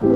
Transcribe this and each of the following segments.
We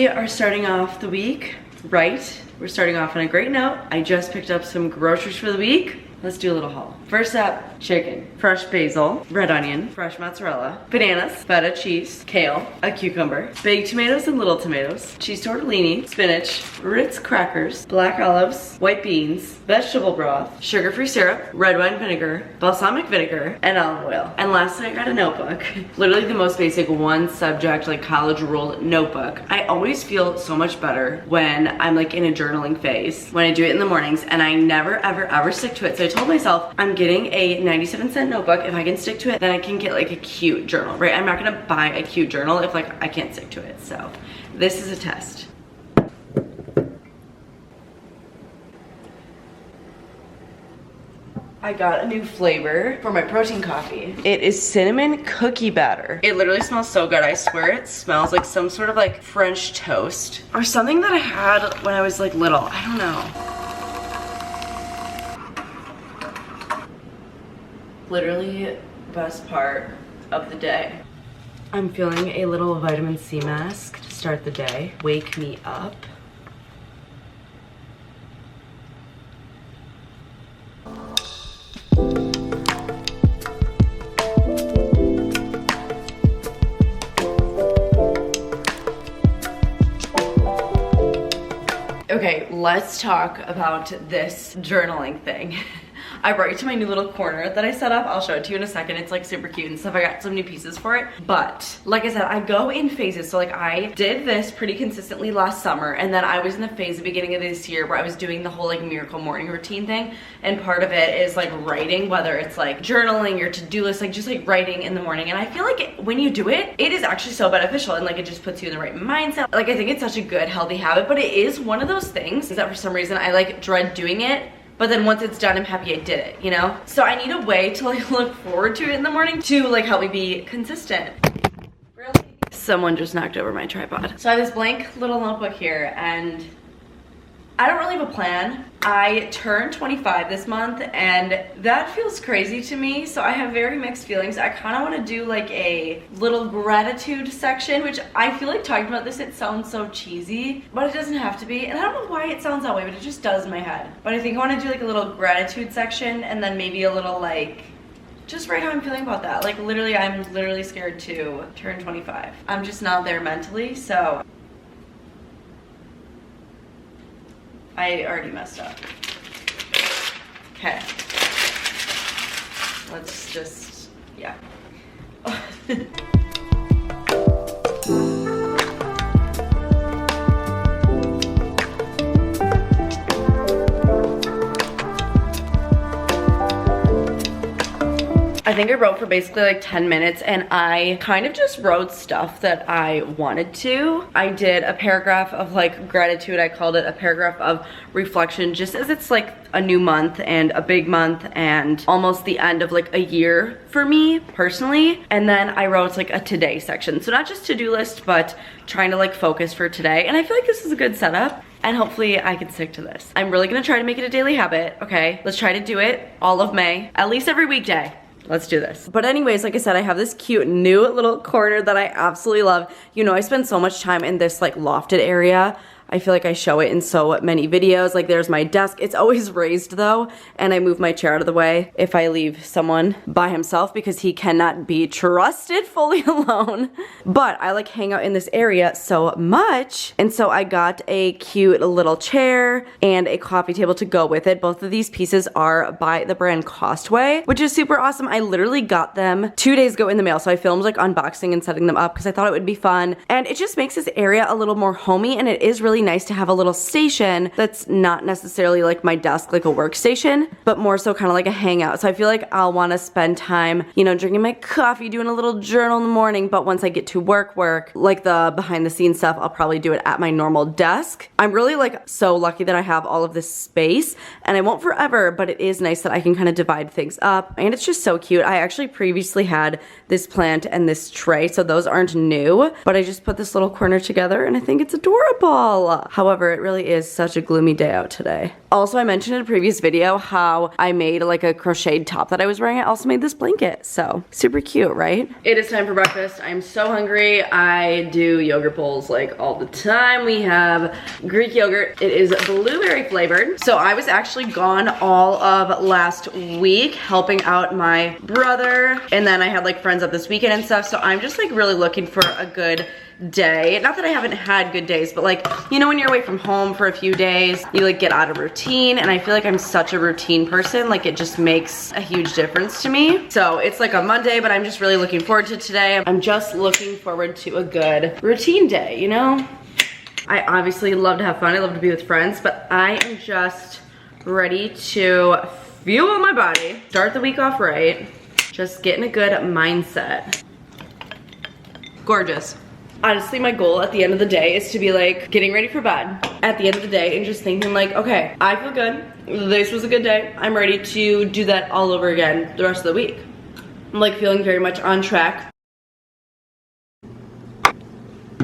are starting off the week right. We're starting off on a great note. I just picked up some groceries for the week. Let's do a little haul. First up, chicken, fresh basil, red onion, fresh mozzarella, bananas, feta cheese, kale, a cucumber, big tomatoes and little tomatoes, cheese tortellini, spinach, Ritz crackers, black olives, white beans, vegetable broth, sugar-free syrup, red wine vinegar, balsamic vinegar, and olive oil. And lastly, I got a notebook. Literally the most basic one subject, like college ruled notebook. I always feel so much better when I'm like in a journaling phase, when I do it in the mornings, and I never ever ever stick to it. So I told myself I'm getting a 97-cent notebook. If I can stick to it, then I can get like a cute journal, right? I'm not gonna buy a cute journal if like I can't stick to it. So this is a test. I got a new flavor for my protein coffee. It is cinnamon cookie batter. It literally smells so good. I swear it smells like some sort of like French toast or something that I had when I was like little. I don't know. Literally best part of the day. I'm feeling a little vitamin C mask to start the day. Wake me up. Okay, let's talk about this journaling thing. I brought you to my new little corner that I set up. I'll show it to you in a second. It's like super cute and stuff. I got some new pieces for it. But like I said, I go in phases. So like I did this pretty consistently last summer, and then I was in the phase at the beginning of this year where I was doing the whole like miracle morning routine thing. And part of it is like writing, whether it's like journaling, your to-do list, like just like writing in the morning. And I feel like when you do it, it is actually so beneficial, and like it just puts you in the right mindset. Like I think it's such a good healthy habit, but it is one of those things that for some reason I like dread doing it. But then once it's done, I'm happy I did it, you know? So I need a way to like look forward to it in the morning to like help me be consistent. Really? Someone just knocked over my tripod. So I have this blank little notebook here, and I don't really have a plan. I turned 25 this month, and that feels crazy to me, so I have very mixed feelings. I kind of want to do like a little gratitude section, which I feel like talking about this, it sounds so cheesy, but it doesn't have to be, and I don't know why it sounds that way, but it just does in my head. But I think I want to do like a little gratitude section, and then maybe a little like just write how I'm feeling about that. Like literally, I'm literally scared to turn 25. I'm just not there mentally, so I already messed up. Okay. Let's just, yeah. I think I wrote for basically like 10 minutes, and I kind of just wrote stuff that I wanted to. I did a paragraph of like gratitude. I called it a paragraph of reflection, just as it's like a new month and a big month and almost the end of like a year for me personally. And then I wrote like a today section. So not just to-do list, but trying to like focus for today. And I feel like this is a good setup, and hopefully I can stick to this. I'm really gonna try to make it a daily habit, okay? Let's try to do it all of May, at least every weekday. Let's do this. But anyways, like I said, I have this cute new little corner that I absolutely love. You know, I spend so much time in this like lofted area. I feel like I show it in so many videos. Like there's my desk. It's always raised though, and I move my chair out of the way if I leave someone by himself, because he cannot be trusted fully alone. But I like hang out in this area so much, and so I got a cute little chair and a coffee table to go with it. Both of these pieces are by the brand Costway, which is super awesome. I literally got them 2 days ago in the mail, so I filmed like unboxing and setting them up because I thought it would be fun, and it just makes this area a little more homey, and it is really nice to have a little station that's not necessarily like my desk, like a workstation, but more so kind of like a hangout. So I feel like I'll want to spend time, you know, drinking my coffee, doing a little journal in the morning, but once I get to work, like the behind the scenes stuff, I'll probably do it at my normal desk. I'm really like so lucky that I have all of this space, and I won't forever, but it is nice that I can kind of divide things up, and it's just so cute. I actually previously had this plant and this tray, so those aren't new, but I just put this little corner together, and I think it's adorable. umbrella. However, it really is such a gloomy day out today. Also, I mentioned in a previous video how I made like a crocheted top that I was wearing. I also made this blanket, so super cute, right? It is time for breakfast. I'm so hungry. I do yogurt bowls like all the time. We have Greek yogurt. It is blueberry flavored. So I was actually gone all of last week helping out my brother, and then I had like friends up this weekend and stuff, so I'm just like really looking for a good day. Not that I haven't had good days, but like, you know, when you're away from home for a few days, you like get out of routine, and I feel like I'm such a routine person. Like, it just makes a huge difference to me. So it's like a Monday, but I'm just really looking forward to today. I'm just looking forward to a good routine day, you know? I obviously love to have fun. I love to be with friends, but I am just ready to fuel my body, start the week off right, just get in a good mindset. Gorgeous. Honestly, my goal at the end of the day is to be like getting ready for bed at the end of the day and just thinking like, okay, I feel good. This was a good day. I'm ready to do that all over again the rest of the week. I'm like feeling very much on track.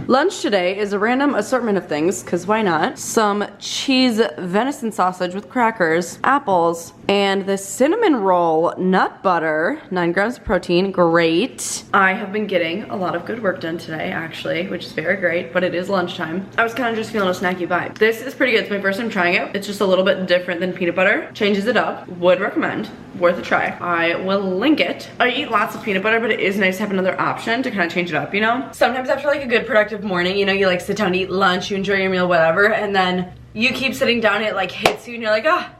Lunch today is a random assortment of things, because why not? Some cheese venison sausage with crackers, apples, and this cinnamon roll nut butter, 9 grams of protein, great. I have been getting a lot of good work done today, actually, which is very great, but it is lunchtime. I was kind of just feeling a snacky vibe. This is pretty good. It's my first time trying it. It's just a little bit different than peanut butter. Changes it up. Would recommend. Worth a try. I will link it. I eat lots of peanut butter, but it is nice to have another option to kind of change it up, you know? Sometimes after like a good productive morning, you know, you like sit down to eat lunch, you enjoy your meal, whatever, and then you keep sitting down, it like hits you and you're like, ah,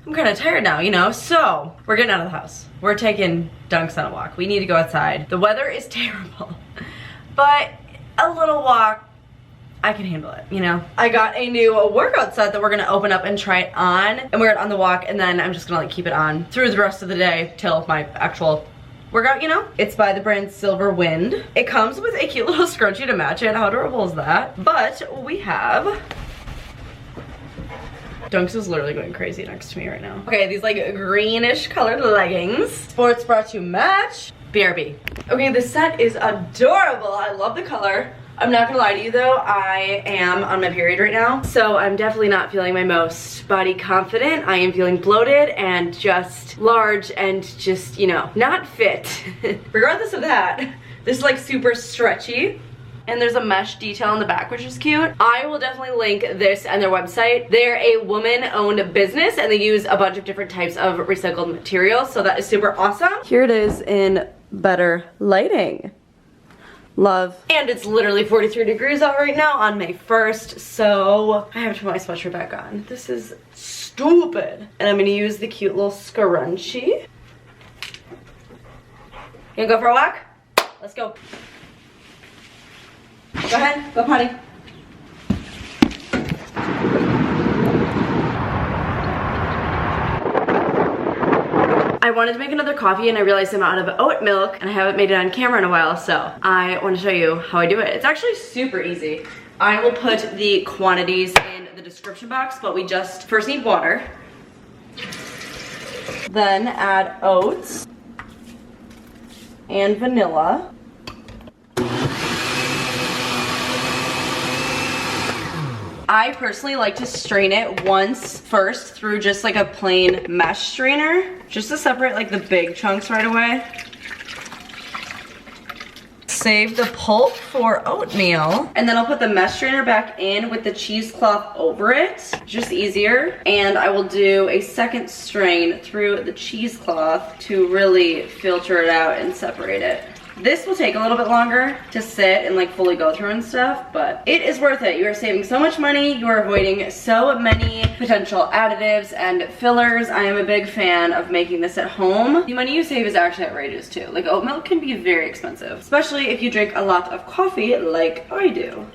I'm kind of tired now, you know? So we're getting out of the house. We're taking Dunks on a walk. We need to go outside. The weather is terrible, but a little walk, I can handle it, you know? I got a new workout set that we're gonna open up and try it on, and wear it on the walk, and then I'm just gonna like keep it on through the rest of the day till my actual workout, you know? It's by the brand Silver Wind. It comes with a cute little scrunchie to match it. How adorable is that? But we have... Dunks is literally going crazy next to me right now. Okay, these like greenish colored leggings. Sports bra to match. BRB. Okay, this set is adorable. I love the color. I'm not gonna lie to you though, I am on my period right now, so I'm definitely not feeling my most body confident. I am feeling bloated and just large and just, you know, not fit. Regardless of that, this is like super stretchy. And there's a mesh detail on the back, which is cute. I will definitely link this and their website. They're a woman-owned business, and they use a bunch of different types of recycled materials, so that is super awesome. Here it is in better lighting. Love. And it's literally 43 degrees out right now on May 1st, so I have to put my sweatshirt back on. This is stupid. And I'm gonna use the cute little scrunchie. You gonna go for a walk? Let's go. Go ahead, go potty. I wanted to make another coffee and I realized I'm out of oat milk and I haven't made it on camera in a while, so I want to show you how I do it. It's actually super easy. I will put the quantities in the description box, but we just first need water. Then add oats and vanilla. I personally like to strain it once first through just like a plain mesh strainer, just to separate like the big chunks right away. Save the pulp for oatmeal, and then I'll put the mesh strainer back in with the cheesecloth over it, just easier. And I will do a second strain through the cheesecloth to really filter it out and separate it. This will take a little bit longer to sit and like fully go through and stuff, but it is worth it. You are saving so much money. You are avoiding so many potential additives and fillers. I am a big fan of making this at home. The money you save is actually outrageous too. Like, oat milk can be very expensive, especially if you drink a lot of coffee like I do.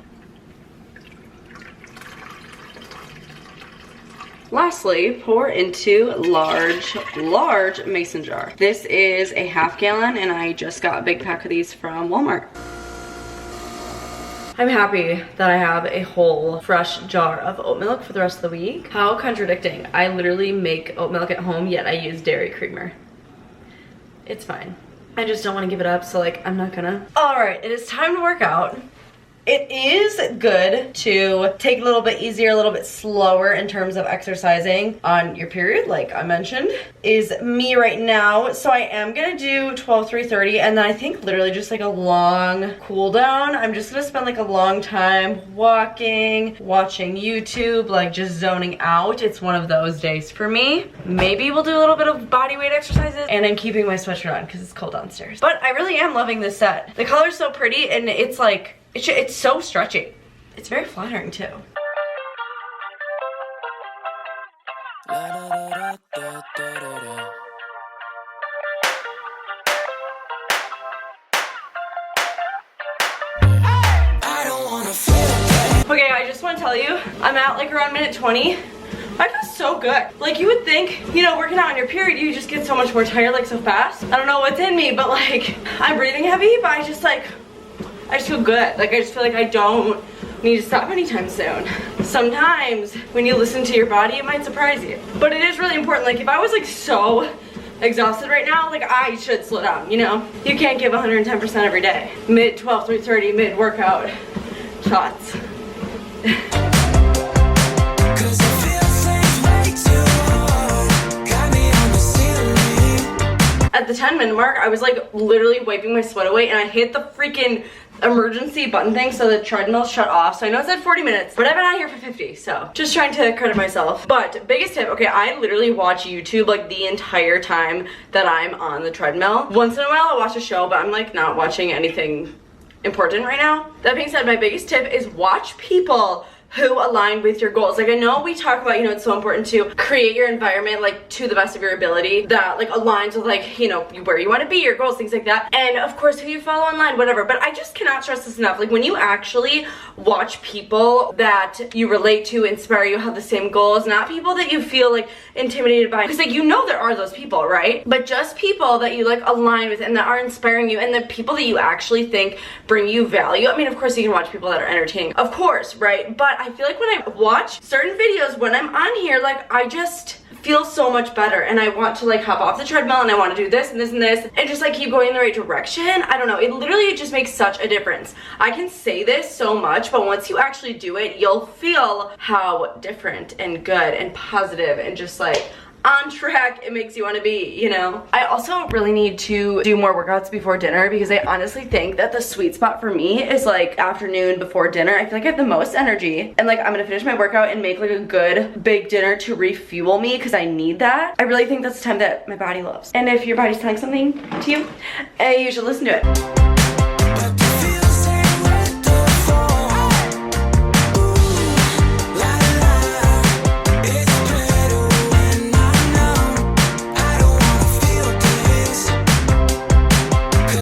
Lastly, pour into large mason jar. This is a ½ gallon and I just got a big pack of these from Walmart. I'm happy that I have a whole fresh jar of oat milk for the rest of the week. How contradicting. I literally make oat milk at home, yet I use dairy creamer. It's fine. I just don't want to give it up, so like I'm not gonna. All right, it is time to work out. It is good to take a little bit easier, a little bit slower in terms of exercising on your period, like I mentioned, is me right now. So I am gonna do 12, 3:30, and then I think literally just like a long cool down. I'm just gonna spend like a long time walking, watching YouTube, like just zoning out. It's one of those days for me. Maybe we'll do a little bit of body weight exercises, and I'm keeping my sweatshirt on because it's cold downstairs. But I really am loving this set. The color's so pretty, and it's like, it's so stretchy. It's very flattering too. Okay, I just want to tell you, I'm at like around minute 20. I feel so good. Like, you would think, you know, working out on your period, you just get so much more tired like so fast. I don't know what's in me, but like, I'm breathing heavy, but I just feel good. Like, I just feel like I don't need to stop anytime soon. Sometimes when you listen to your body, it might surprise you. But it is really important. Like, if I was like so exhausted right now, like, I should slow down, you know? You can't give 110% every day. Mid 12, 3:30, mid workout shots. At the 10-minute mark, I was like literally wiping my sweat away, and I hit the freaking emergency button thing so the treadmill shut off. So I know it said 40 minutes, but I've been out here for 50, so just trying to credit myself. But biggest tip, okay, I literally watch YouTube like the entire time that I'm on the treadmill. Once in a while I'll watch a show, but I'm like not watching anything important right now. That being said, my biggest tip is watch people who align with your goals. Like, I know we talk about, you know, it's so important to create your environment like to the best of your ability that like aligns with like, you know, where you want to be, your goals, things like that, and of course who you follow online, whatever. But I just cannot stress this enough. Like, when you actually watch people that you relate to, inspire you, have the same goals, not people that you feel like intimidated by, because like, you know, there are those people, right? But just people that you like align with and that are inspiring you, and the people that you actually think bring you value. I mean, of course you can watch people that are entertaining, of course, right? But I feel like when I watch certain videos, when I'm on here, like, I just feel so much better, and I want to like hop off the treadmill, and I want to do this and this and this, and just like keep going in the right direction. I don't know, it literally just makes such a difference. I can say this so much, but once you actually do it, you'll feel how different and good and positive and just like on track it makes you want to be, you know? I also really need to do more workouts before dinner, because I honestly think that the sweet spot for me is like afternoon before dinner. I feel like I have the most energy, and like I'm gonna finish my workout and make like a good big dinner to refuel me, because I need that. I really think that's the time that my body loves. And if your body's telling something to you, you should listen to it.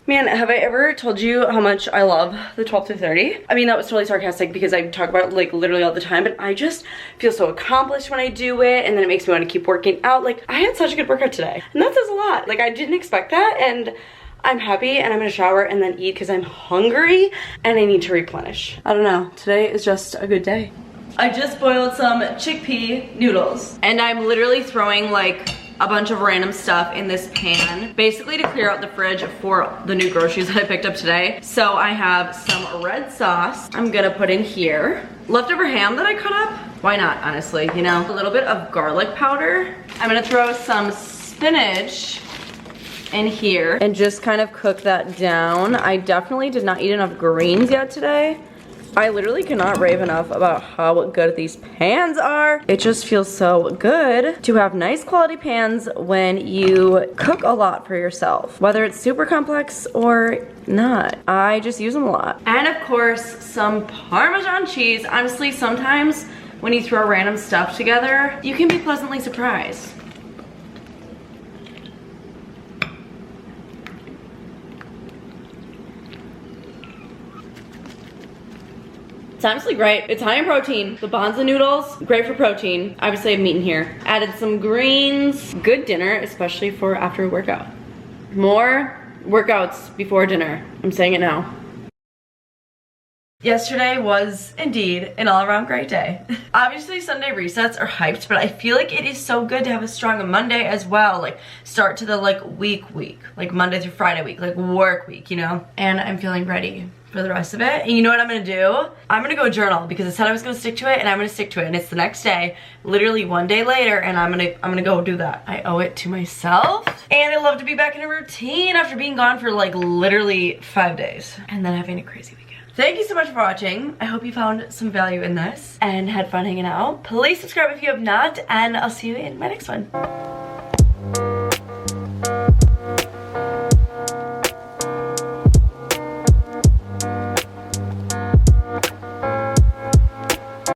Man, have I ever told you how much I love the 12 to 30? I mean, that was totally sarcastic because I talk about it like literally all the time, but I just feel so accomplished when I do it, and then it makes me want to keep working out. Like, I had such a good workout today, and that says a lot. Like, I didn't expect that, and I'm happy, and I'm gonna shower and then eat because I'm hungry and I need to replenish. I don't know, today is just a good day. I just boiled some chickpea noodles, and I'm literally throwing like a bunch of random stuff in this pan, basically to clear out the fridge for the new groceries that I picked up today. So I have some red sauce I'm gonna put in here. Leftover ham that I cut up, why not, honestly, you know? A little bit of garlic powder. I'm gonna throw some spinach in here and just kind of cook that down. I definitely did not eat enough greens yet today. I literally cannot rave enough about how good these pans are. It just feels so good to have nice quality pans when you cook a lot for yourself, whether it's super complex or not. I just use them a lot. And of course, some Parmesan cheese. Honestly, sometimes when you throw random stuff together, you can be pleasantly surprised. It's honestly great. It's high in protein. The bonza noodles, great for protein. Obviously I have meat in here. Added some greens. Good dinner, especially for after a workout. More workouts before dinner. I'm saying it now. Yesterday was indeed an all-around great day. Obviously Sunday resets are hyped, but I feel like it is so good to have a strong Monday as well. Like, start to the like week, like Monday through Friday week, like work week, you know? And I'm feeling ready for the rest of it. And you know what I'm gonna do? I'm gonna go journal because I said I was gonna stick to it, and I'm gonna stick to it. And it's the next day, literally one day later, and I'm gonna go do that. I owe it to myself. And I love to be back in a routine after being gone for like literally 5 days. And then having a crazy weekend. Thank you so much for watching. I hope you found some value in this and had fun hanging out. Please subscribe if you have not, and I'll see you in my next one.